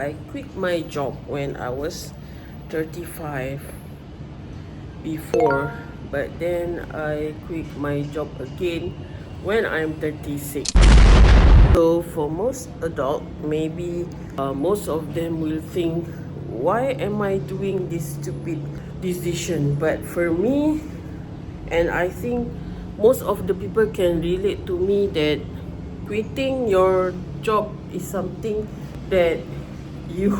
I quit my job when I was 35 before, but then I quit my job again when I'm 36. So for most adult, maybe most of them will think, why am I doing this stupid decision? But for me, and I think most of the people can relate to me, that quitting your job is something that you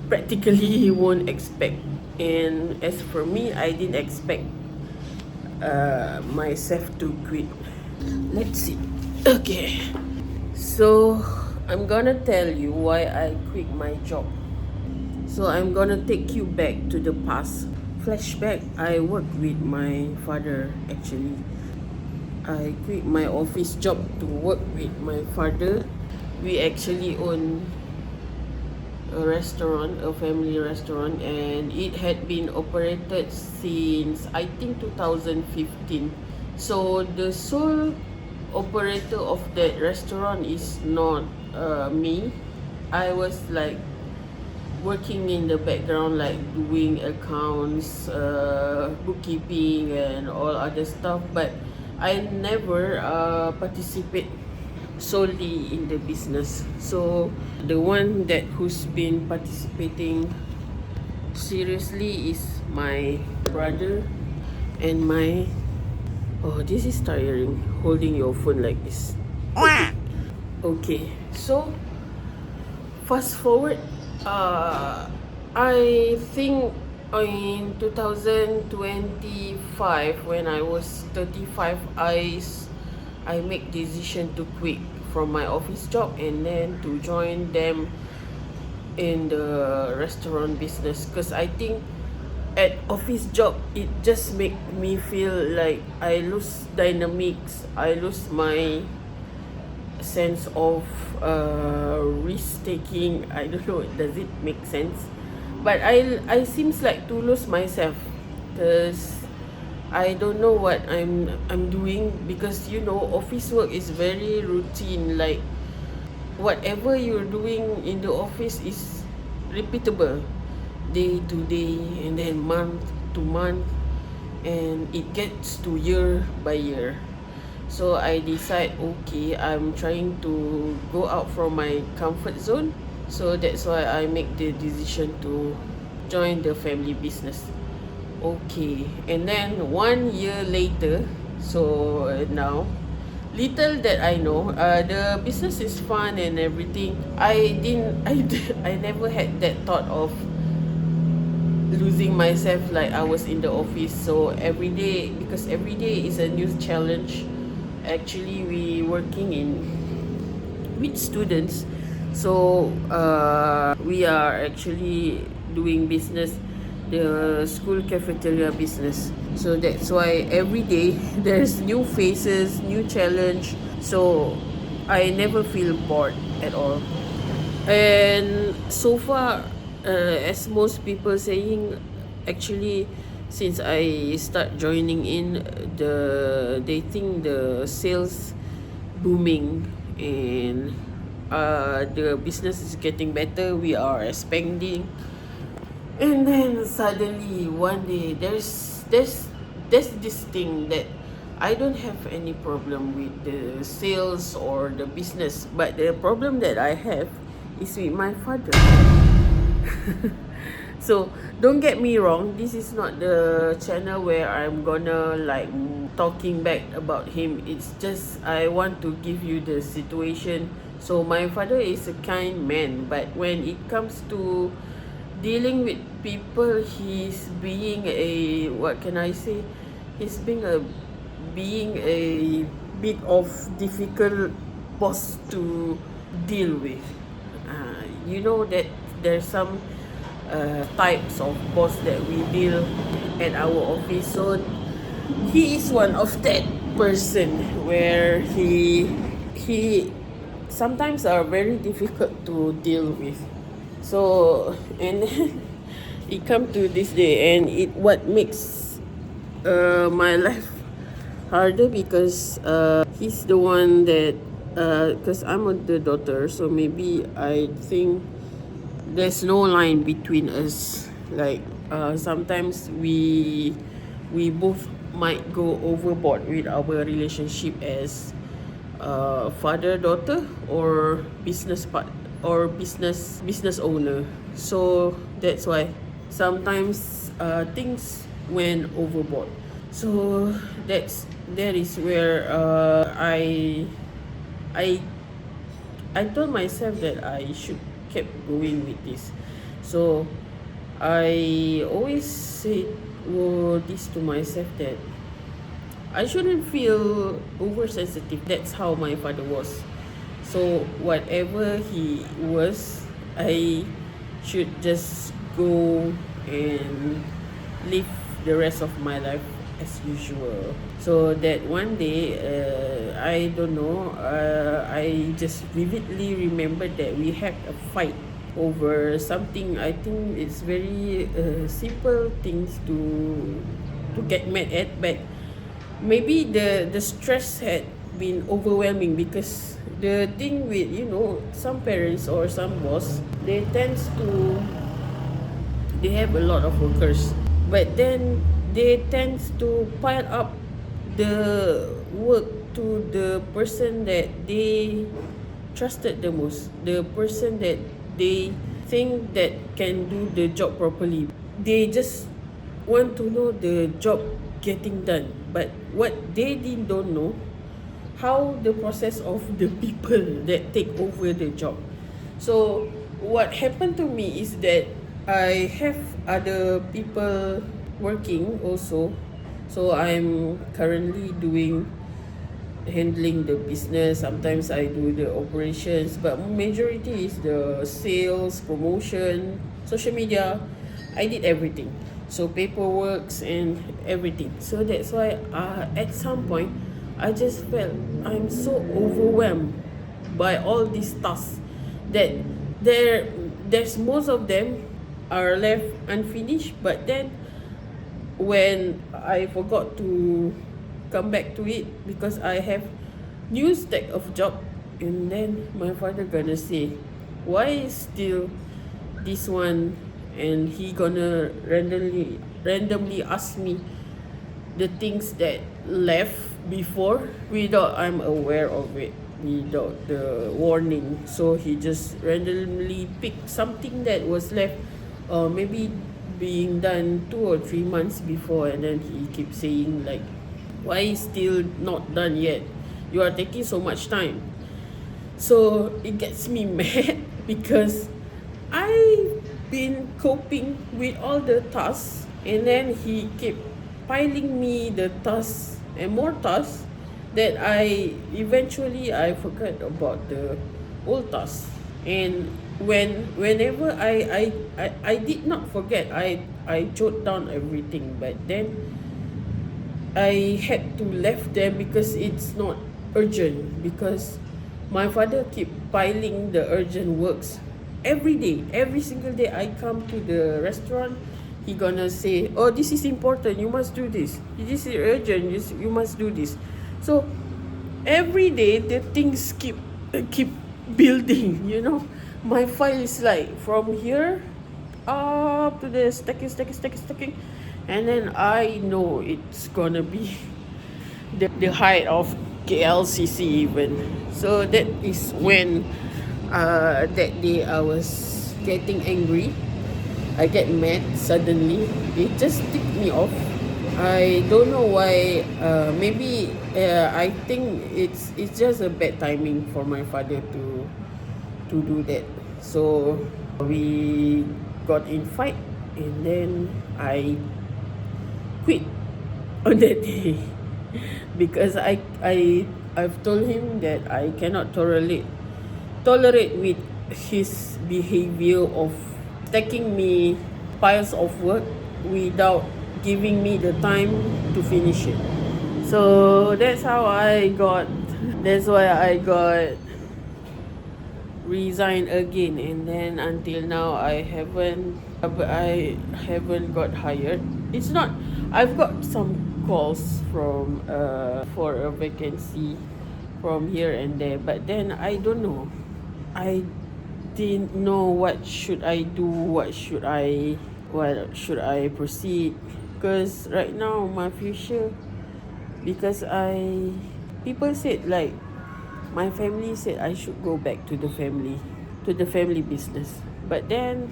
practically won't expect. And as for me, I didn't expect myself to quit. Let's see. Okay. So I'm gonna tell you why I quit my job. So I'm gonna take you back to the past. Flashback, I worked with my father actually. I quit my office job to work with my father. We actually own a restaurant, a family restaurant, and it had been operated since I think 2015. So the sole operator of that restaurant is not me. I was like working in the background, like doing accounts, bookkeeping, and all other stuff, but I never participate solely in the business. So the one that who's been participating seriously is my brother and my, oh, this is tiring holding your phone like this. Okay, so fast forward, I think in 2025, when I was 35, I make decision to quit from my office job and then to join them in the restaurant business, because I think at office job it just make me feel like I lose dynamics, I lose my sense of risk taking. I don't know, does it make sense? But I seems like to lose myself, because I don't know what I'm doing, because office work is very routine. Like whatever you're doing in the office is repeatable, day to day, and then month to month, and it gets to year by year. So I decide, okay, I'm trying to go out from my comfort zone. So that's why I make the decision to join the family business. Okay, and then 1 year later, so now, little that I know, the business is fun and everything. I never had that thought of losing myself like I was in the office. So every day, because every day is a new challenge. Actually, we working in with students, so we are actually doing business, the school cafeteria business. So that's why every day there's new faces, new challenge. So I never feel bored at all. And so far, as most people saying, actually, since I start joining in, they think the sales booming, and the business is getting better. We are expanding, and then suddenly one day there's this thing that I don't have any problem with the sales or the business, but the problem that I have is with my father. So don't get me wrong, this is not the channel where I'm gonna like talking back about him. It's just I want to give you the situation. So my father is a kind man, but when it comes to dealing with people, he's being a, what can I say, he's being a bit of difficult boss to deal with. You know that there's some types of boss that we deal at our office. So he is one of that person where he sometimes are very difficult to deal with. So and it come to this day, and it what makes my life harder, because he's the one that, because I'm the daughter, so maybe I think there's no line between us. Like sometimes we both might go overboard with our relationship as father daughter or business part or business owner. So that's why sometimes things went overboard. So that is where I I told myself that I should keep going with this. So I always say this to myself that I shouldn't feel oversensitive. That's how my father was. So whatever he was, I should just go and live the rest of my life as usual. So that one day, I don't know, I just vividly remember that we had a fight over something. I think it's very simple things to get mad at, but maybe the stress had been overwhelming because the thing with some parents or some boss, they tends to they have a lot of workers, but then they tends to pile up the work to the person that they trusted the most, the person that they think that can do the job properly. They just want to know the job getting done, but what they don't know, how the process of the people that take over the job. So what happened to me is that I have other people working also. So I'm currently handling the business. Sometimes I do the operations, but majority is the sales, promotion, social media. I did everything. So paperwork and everything. So that's why at some point I just felt I'm so overwhelmed by all these tasks that there's most of them are left unfinished, but then when I forgot to come back to it because I have new stack of job, and then my father gonna say, why still this one, and he gonna randomly ask me the things that left before without I'm aware of it, without the warning. So he just randomly picked something that was left, maybe being done 2 or 3 months before, and then he keeps saying like, why still not done yet, you are taking so much time. So it gets me mad because I've been coping with all the tasks, and then he kept piling me the tasks and more tasks that I forgot about the old tasks. And whenever I did not forget, I jot down everything, but then I had to left them because it's not urgent, because my father keep piling the urgent works every day. Every single day I come to the restaurant, he gonna say, oh, this is important, you must do this. This is urgent, you must do this. So every day the things keep building, My file is like from here up to the stacking, and then I know it's gonna be the height of KLCC even. So that is when that day I was getting angry. I get mad suddenly. It just ticked me off. I don't know why. Maybe I think it's just a bad timing for my father to do that. So we got in fight, and then I quit on that day because I've told him that I cannot tolerate with his behavior of stacking me piles of work without giving me the time to finish it. So that's why I got resigned again, and then until now I haven't got hired. It's not, I've got some calls from for a vacancy from here and there, but then I don't know. I didn't know what should I do, what should I proceed. Because right now my future, because people said like, my family said I should go back to the family business. But then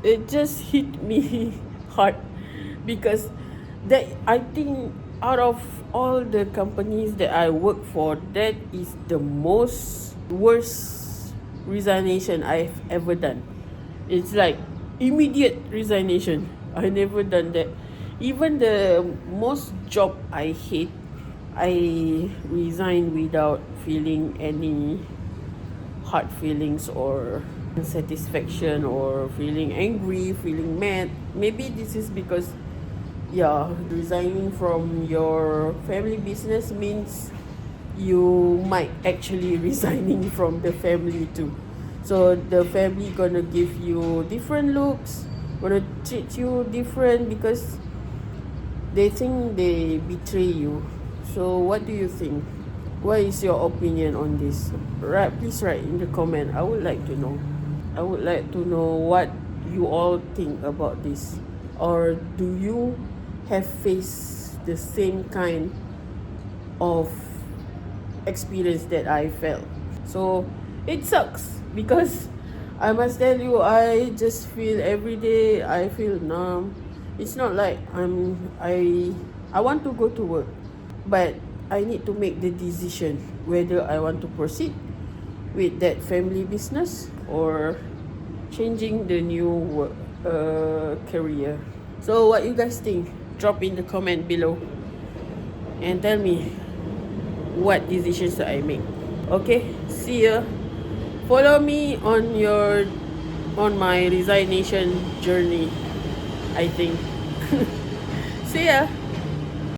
it just hit me hard, because that, I think, out of all the companies that I work for, that is the most worst resignation I've ever done. It's like immediate resignation. I never done that. Even the most job I hate, I resign without feeling any hard feelings or unsatisfaction or feeling angry, feeling mad. Maybe this is because, yeah, resigning from your family business means you might actually resigning from the family too. So the family gonna give you different looks, gonna treat you different because they think they betray you. So what do you think? What is your opinion on this? Please write in the comment. I would like to know. I would like to know what you all think about this. Or do you have faced the same kind of experience that I felt? So it sucks, because I must tell you, I just feel every day I feel numb. It's not like I want to go to work, but I need to make the decision whether I want to proceed with that family business or changing the new work, career. So what you guys think? Drop in the comment below and tell me what decisions that I make. Okay, see ya. Follow me on my resignation journey, I think. See ya.